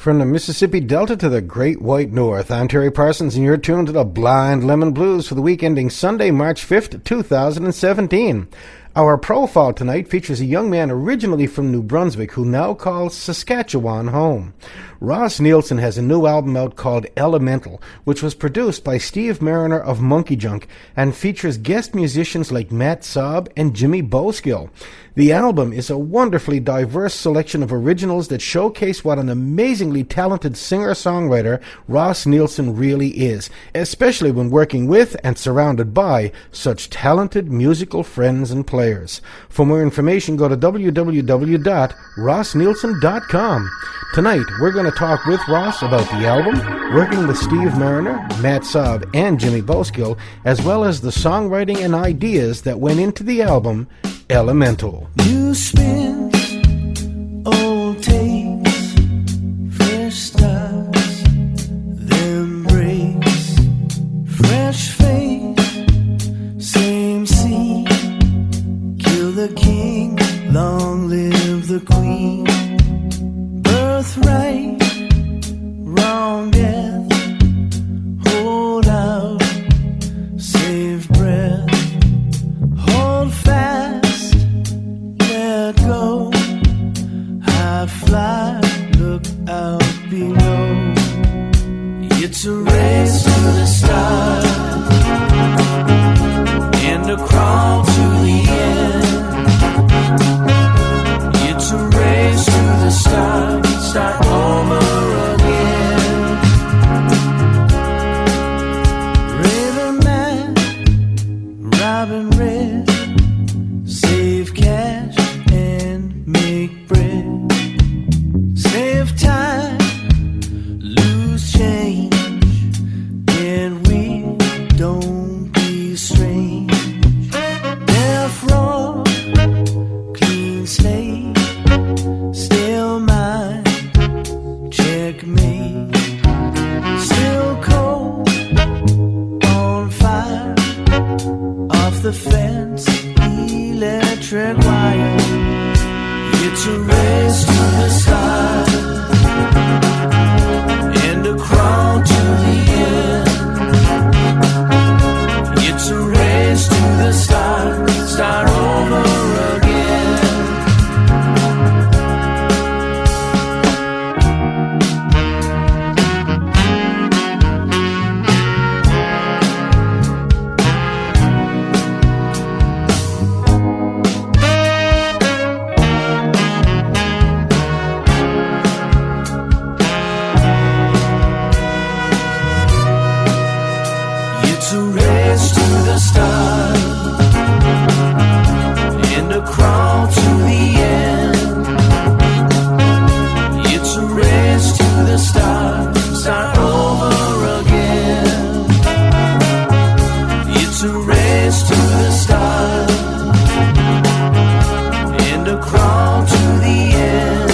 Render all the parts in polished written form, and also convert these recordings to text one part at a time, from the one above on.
From the Mississippi Delta to the Great White North, I'm Terry Parsons, and you're tuned to the Blind Lemon Blues for the week ending Sunday, March 5th, 2017. Our profile tonight features a young man originally from New Brunswick who now calls Saskatchewan home. Ross Neilsen has a new album out called Elemental, which was produced by Steve Marriner of MonkeyJunk and features guest musicians like Matt Sobb and Jimmy Bowskill. The album is a wonderfully diverse selection of originals that showcase what an amazingly talented singer-songwriter Ross Neilsen really is, especially when working with and surrounded by such talented musical friends and players. For more information, go to www.rossneilsen.com. Tonight, we're going to talk with Ross about the album, working with Steve Marriner, Matt Sobb, and Jimmy Bowskill, as well as the songwriting and ideas that went into the album, Elemental. You spin old tapes, fresh starts, then breaks, fresh face, same scene, kill the king, long live the queen, birthright, wrong death, hold out, save breath, hold fast, let go, high fly, look out below. It's a race to the start and a crawl to the end. It's a race to the start over again. Raven man, Robin Red, save cash and make bread, save time, lose change, and we don't be strange. Death row, clean slate, still mine, checkmate, still cold, on fire, off the fence, electric wire. It's a race to the start and a crawl to the end. It's a race to the start over again. It's a race to the start and a crawl to the end. It's a race to the start over again. It's a race to the start and a crawl to the end.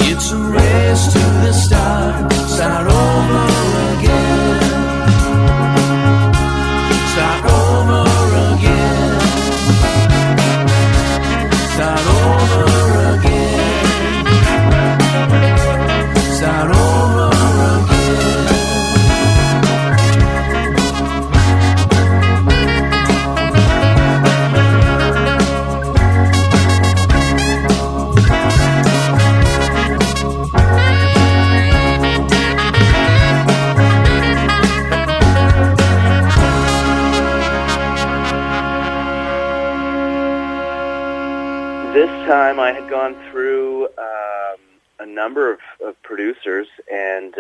It's a race to the start over again. Start over again. Start over again. Start over again. This time I had gone through a number of producers, and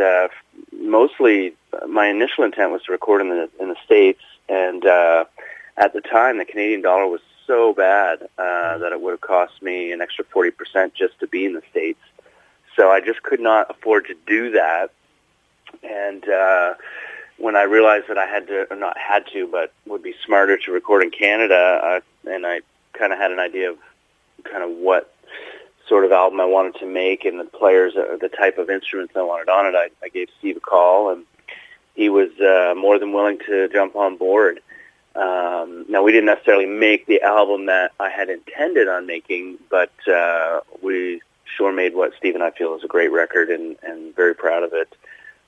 mostly my initial intent was to record in the States, and at the time the Canadian dollar was so bad that it would have cost me an extra 40% just to be in the States. So I just could not afford to do that, and when I realized that I had to, or not had to, but would be smarter to record in Canada, and I kind of had an idea of kind of what sort of album I wanted to make and the players, the type of instruments I wanted on it, I gave Steve a call, and he was more than willing to jump on board. Now, we didn't necessarily make the album that I had intended on making, but we Shore made what Steve and I feel is a great record, and very proud of it.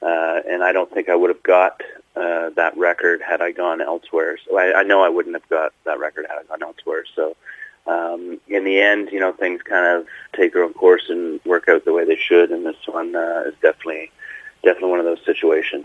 And I don't think I would have got that record had I gone elsewhere. So I know I wouldn't have got that record had I gone elsewhere. So in the end, things kind of take their own course and work out the way they should, and this one is definitely one of those situations.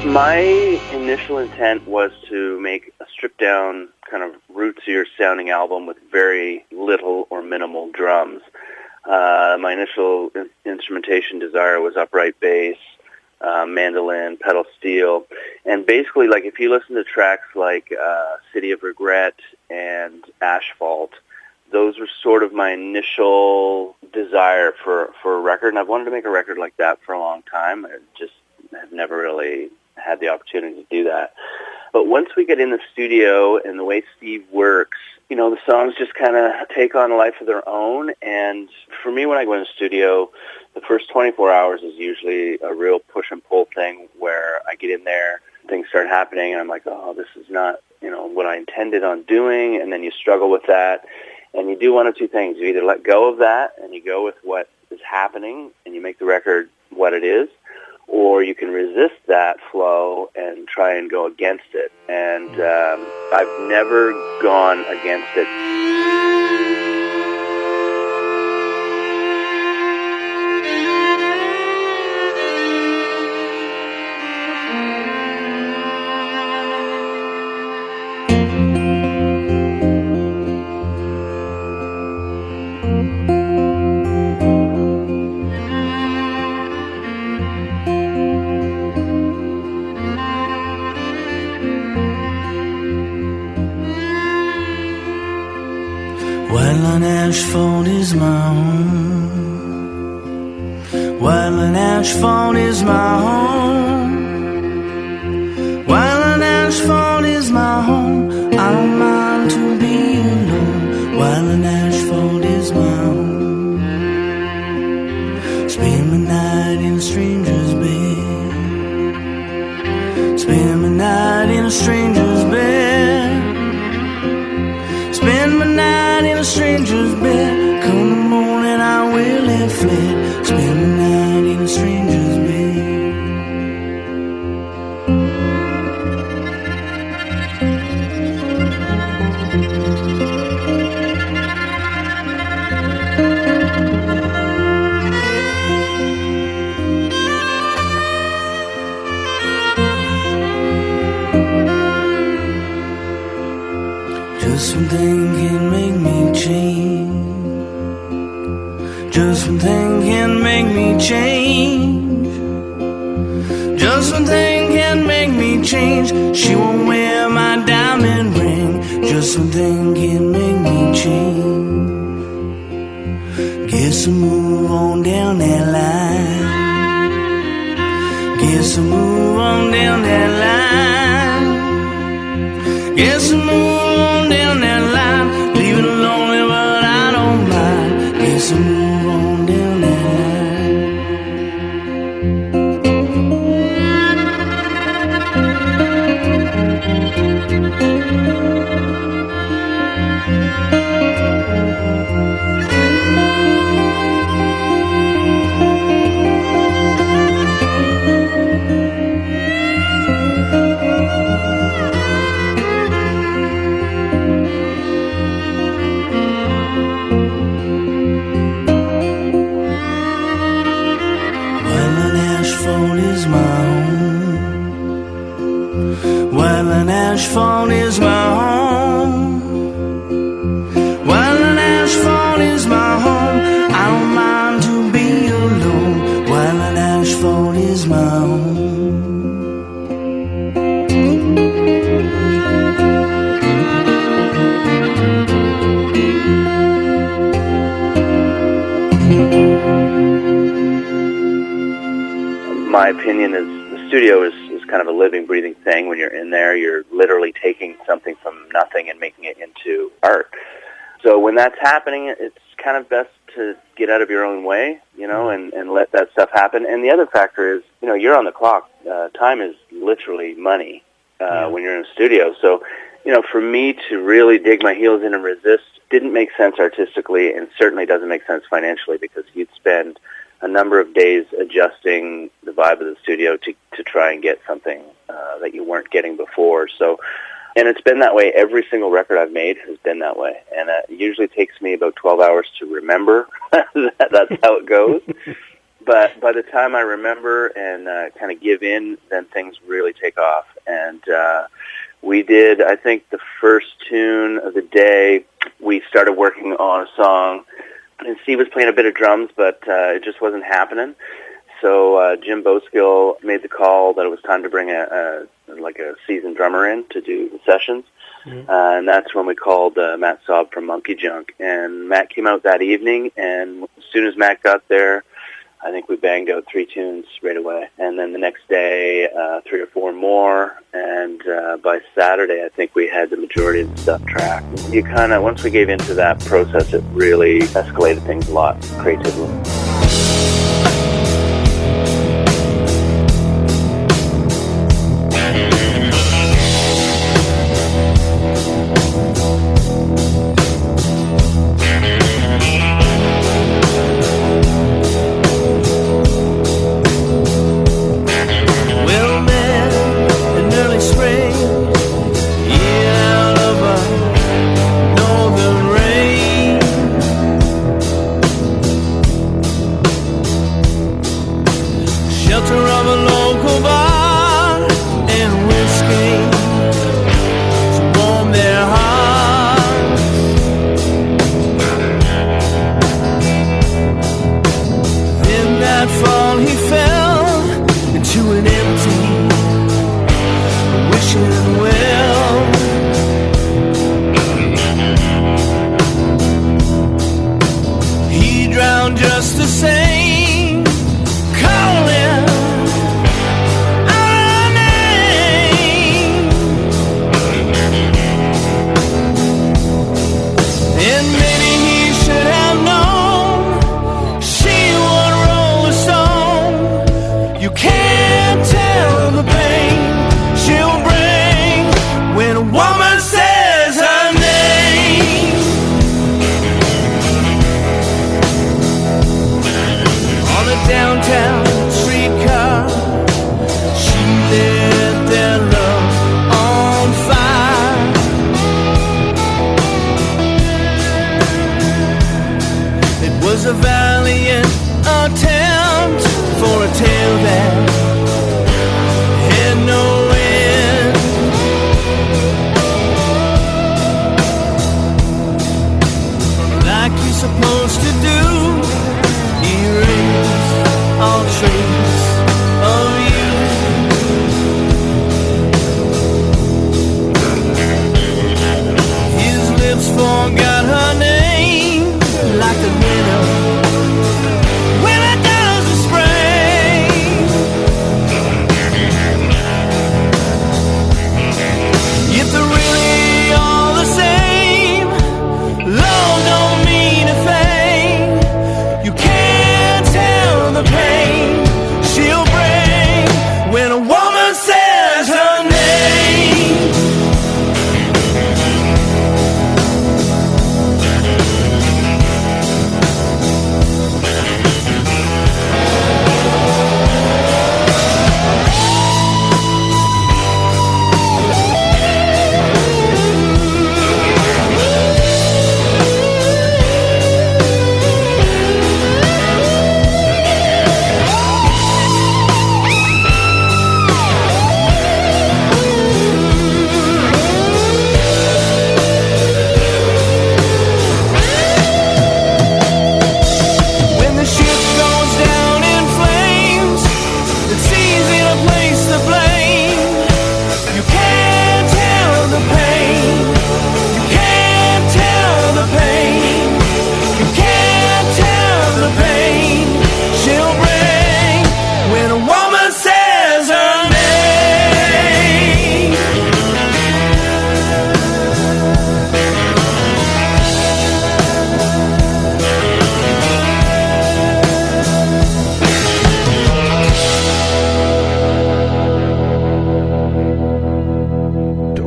My initial intent was to make a stripped-down, kind of rootsier sounding album with very little or minimal drums. My initial instrumentation desire was upright bass, mandolin, pedal steel, and basically, like, if you listen to tracks like City of Regret and Asphalt, those were sort of my initial desire for a record, and I've wanted to make a record like that for a long time. I just have never really had the opportunity to do that. But once we get in the studio and the way Steve works, the songs just kind of take on a life of their own. And for me, when I go in the studio, the first 24 hours is usually a real push and pull thing where I get in there, things start happening, and I'm like, oh, this is not, what I intended on doing. And then you struggle with that. And you do one of two things. You either let go of that and you go with what is happening and you make the record what it is, or you can resist that flow and try and go against it. And I've never gone against it. Wildland Ashford is my home. Wildland Ashford is my home. Wildland Ashford is my home. I don't mind to be alone. Wildland Ashford is my home. Spend my night in a stranger's bed. Spend my night in a stranger's bed. Spend my night in a stranger's bed. Come the morning I will have fled. Spend my night in a stranger's bed. Just one thing can make me change. Just one thing can make me change. Just one thing can make me change. She won't wear my diamond ring. Just one thing can make me change. Guess I'll move on down that line. Guess I'll move on down that line. Guess I'll move on down that line. Leave it lonely, but I don't mind. Guess I'll move on down that Ashford is my home. Wildland Ashford is my home. I don't mind to be alone. Wildland Ashford is my home. My opinion is the studio is kind of a living, breathing thing. When you're in there, you're literally taking something from nothing and making it into art. So when that's happening, it's kind of best to get out of your own way, and let that stuff happen. And the other factor is, you're on the clock. Time is literally money when you're in a studio. So, for me to really dig my heels in and resist didn't make sense artistically, and certainly doesn't make sense financially, because you'd spend a number of days adjusting the vibe of the studio to try and get something that you weren't getting before. So, and it's been that way. Every single record I've made has been that way, and it usually takes me about 12 hours to remember that's how it goes. But by the time I remember and kind of give in, then things really take off. And we did, I think, the first tune of the day. We started working on a song, and Steve was playing a bit of drums, but it just wasn't happening. So Jim Bowskill made the call that it was time to bring a seasoned drummer in to do the sessions. Mm-hmm. And that's when we called Matt Sobb from MonkeyJunk. And Matt came out that evening, and as soon as Matt got there, I think we banged out 3 tunes right away. And then the next day, 3 or 4 more. And by Saturday, I think we had the majority of the stuff tracked. You kind of, once we gave into that process, it really escalated things a lot creatively.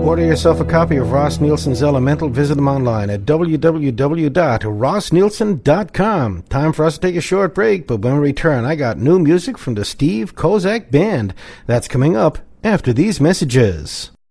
Order yourself a copy of Ross Neilsen's Elemental. Visit him online at www.rossneilsen.com. Time for us to take a short break, but when we return, I got new music from the Steve Kozak Band. That's coming up after these messages.